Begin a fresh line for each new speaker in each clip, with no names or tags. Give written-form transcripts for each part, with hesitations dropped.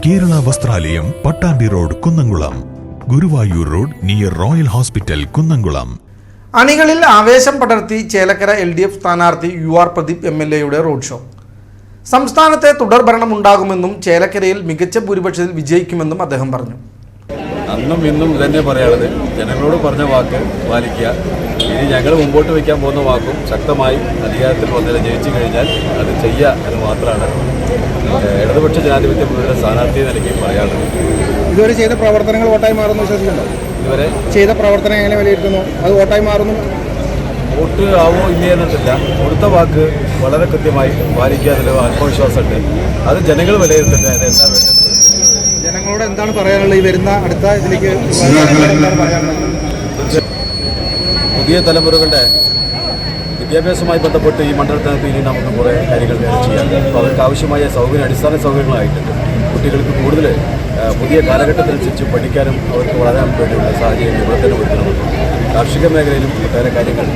Kerala Vasthralayam, Pattambi road, Kunnamkulam. Guruvayur road near royal hospital, Kunnamkulam.
അണികളിൽ ആവേശം പടർത്തി ചേലക്കര LDF സ്ഥാനാർത്ഥി UR പ്രദീപ് MLAയുടെ റോഡ് ഷോ. സംസ്ഥാനത്തെ തുടർഭരണം ഉണ്ടാകുമെന്നും ചേലക്കരയിൽ മികച്ച ഭൂരിപക്ഷത്തിൽ വിജയിക്കുമെന്നും അദ്ദേഹം പറഞ്ഞു.
അന്നും ഇന്നും ഇതന്നെ പറയാനുള്ളത്, ജനങ്ങളോട് പറഞ്ഞ വാക്ക് പാലിക്കുക. ഇനി ഞങ്ങൾ മുമ്പോട്ട് വയ്ക്കാൻ പോകുന്ന വാക്കും ശക്തമായി അധികാരത്തിൽ വന്നതിൽ ജയിച്ചു കഴിഞ്ഞാൽ അത് ചെയ്യുക എന്ന് മാത്രമാണ് ഇടതുപക്ഷ ജനാധിപത്യ മുന്നണിയുടെ സ്ഥാനാർത്ഥി നിലയ്ക്ക് പറയാനുള്ളത്.
ഇതുവരെ ചെയ്ത പ്രവർത്തനങ്ങൾ വോട്ടായി മാറുന്നു വിശ്വസിക്കുന്നു.
ഇതുവരെ
ചെയ്ത പ്രവർത്തനം എങ്ങനെ വിലയിരുത്തുന്നു? അത് വോട്ടായി മാറുന്നു?
വോട്ട് ആവോ ഇല്ലേ എന്നിട്ടില്ല, കൊടുത്ത വാക്ക് വളരെ കൃത്യമായി പാലിക്കുക എന്നുള്ള ആത്മവിശ്വാസമുണ്ട്. അത് ജനങ്ങൾ വിലയിരുത്തട്ടെ. അത് എന്താ വേണ്ടത്?
ജനങ്ങളോട് എന്താണ് പറയാനുള്ളത്? ഈ വരുന്ന അടുത്ത ഇതിലേക്ക്
പുതിയ തലമുറകളുടെ വിദ്യാഭ്യാസവുമായി ബന്ധപ്പെട്ട് ഈ മണ്ഡലത്തിനകത്ത് ഇനി നമുക്ക് കുറേ കാര്യങ്ങൾ ചെയ്യാൻ, അപ്പോൾ അവർക്ക് ആവശ്യമായ അടിസ്ഥാന സൗകര്യങ്ങളായിട്ടുണ്ട്. കുട്ടികൾക്ക് കൂടുതൽ പുതിയ കാലഘട്ടത്തിനനുസരിച്ച് പഠിക്കാനും അവർക്ക് വളരാൻ വേണ്ടിയുള്ള സാഹചര്യം ഇവിടെ തന്നെ ഒരുക്കണമെന്ന്. കാർഷിക മേഖലയിലും ഒട്ടേറെ കാര്യങ്ങൾ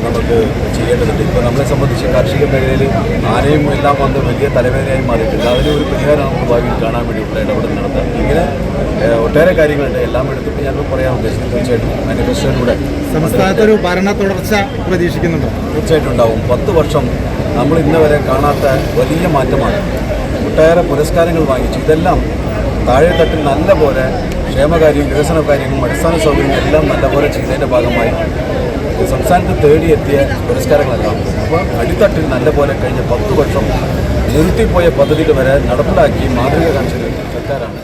നമുക്ക് ചെയ്യേണ്ടതുണ്ട്. ഇപ്പോൾ നമ്മളെ സംബന്ധിച്ച് കാർഷിക മേഖലയിൽ ആനയും എല്ലാം വന്ന് വലിയ തലവേദനയായി മാറിയിട്ടുണ്ട്. അതിനൊരു പരിഹാരം നമുക്ക് ഭാവിയിൽ കാണാൻ വേണ്ടിയിട്ടുള്ള ഇടപെടൽ നടത്താം. ഇങ്ങനെ ഒട്ടേറെ കാര്യങ്ങളുണ്ട്. എല്ലാം എടുത്തിട്ട് ഞാൻ പറയാൻ ഉദ്ദേശിക്കുന്നത് തീർച്ചയായിട്ടും മാനിഫെസ്റ്റോയിലൂടെ
സംസ്ഥാനത്ത് ഒരു ഭരണ തുടർച്ച പ്രതീക്ഷിക്കുന്നുണ്ടോ?
തീർച്ചയായിട്ടും ഉണ്ടാവും. 10 വർഷം നമ്മൾ ഇന്ന് വരെ കാണാത്ത വലിയ മാറ്റമാണ്. ഒട്ടേറെ പുരസ്കാരങ്ങൾ വാങ്ങിച്ചു. ഇതെല്ലാം താഴെത്തട്ടിൽ നല്ല പോലെ ക്ഷേമകാര്യവും വികസന കാര്യങ്ങളും അടിസ്ഥാന സൗകര്യങ്ങളും എല്ലാം നല്ലപോലെ ചെയ്തതിൻ്റെ ഭാഗമായി സംസ്ഥാനത്ത് തേടിയെത്തിയ പുരസ്കാരങ്ങളെല്ലാം. അപ്പോൾ അടിത്തട്ടിൽ നല്ലപോലെ കഴിഞ്ഞ 10 വർഷം നിർത്തിപ്പോയ പദ്ധതികൾ വരെ നടപ്പിലാക്കി മാതൃക കാണിച്ചത് സർക്കാരാണ്.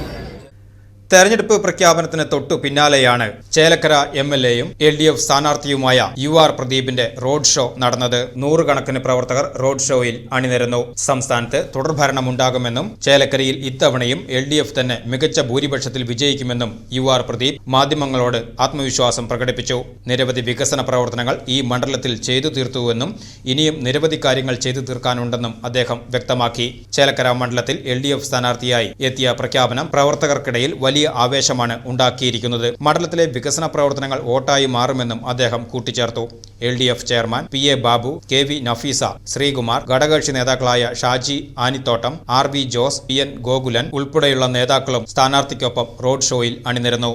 തെരഞ്ഞെടുപ്പ് പ്രഖ്യാപനത്തിന് തൊട്ടു പിന്നാലെയാണ് ചേലക്കര MLAയും LDF സ്ഥാനാർത്ഥിയുമായ UR പ്രദീപിന്റെ റോഡ് ഷോ നടന്നത്. നൂറുകണക്കിന് പ്രവർത്തകർ റോഡ് ഷോയിൽ അണിനിരന്നു. സംസ്ഥാനത്ത് തുടർഭരണമുണ്ടാകുമെന്നും ചേലക്കരയിൽ ഇത്തവണയും LDF തന്നെ മികച്ച ഭൂരിപക്ഷത്തിൽ വിജയിക്കുമെന്നും UR പ്രദീപ് മാധ്യമങ്ങളോട് ആത്മവിശ്വാസം പ്രകടിപ്പിച്ചു. നിരവധി വികസന പ്രവർത്തനങ്ങൾ ഈ മണ്ഡലത്തിൽ ചെയ്തു തീർത്തുവെന്നും ഇനിയും നിരവധി കാര്യങ്ങൾ ചെയ്തു തീർക്കാനുണ്ടെന്നും അദ്ദേഹം വ്യക്തമാക്കി. ചേലക്കര മണ്ഡലത്തിൽ LDF സ്ഥാനാർത്ഥിയായി എത്തിയ പ്രഖ്യാപനം പ്രവർത്തകർക്കിടയിൽ വലിയ ആവേശമാണ് ഉണ്ടാക്കിയിരിക്കുന്നത്. മണ്ഡലത്തിലെ വികസന പ്രവർത്തനങ്ങൾ വോട്ടായി മാറുമെന്നും അദ്ദേഹം കൂട്ടിച്ചേർത്തു. LDF chairman PA Babu, KV Nafeesa, Sreekumar, ഘടകകക്ഷി നേതാക്കളായ ഷാജി ആനിത്തോട്ടം, RV ജോസ്, PN ഗോകുലൻ ഉൾപ്പെടെയുള്ള നേതാക്കളും സ്ഥാനാർത്ഥിക്കൊപ്പം റോഡ് ഷോയിൽ അണിനിരന്നു.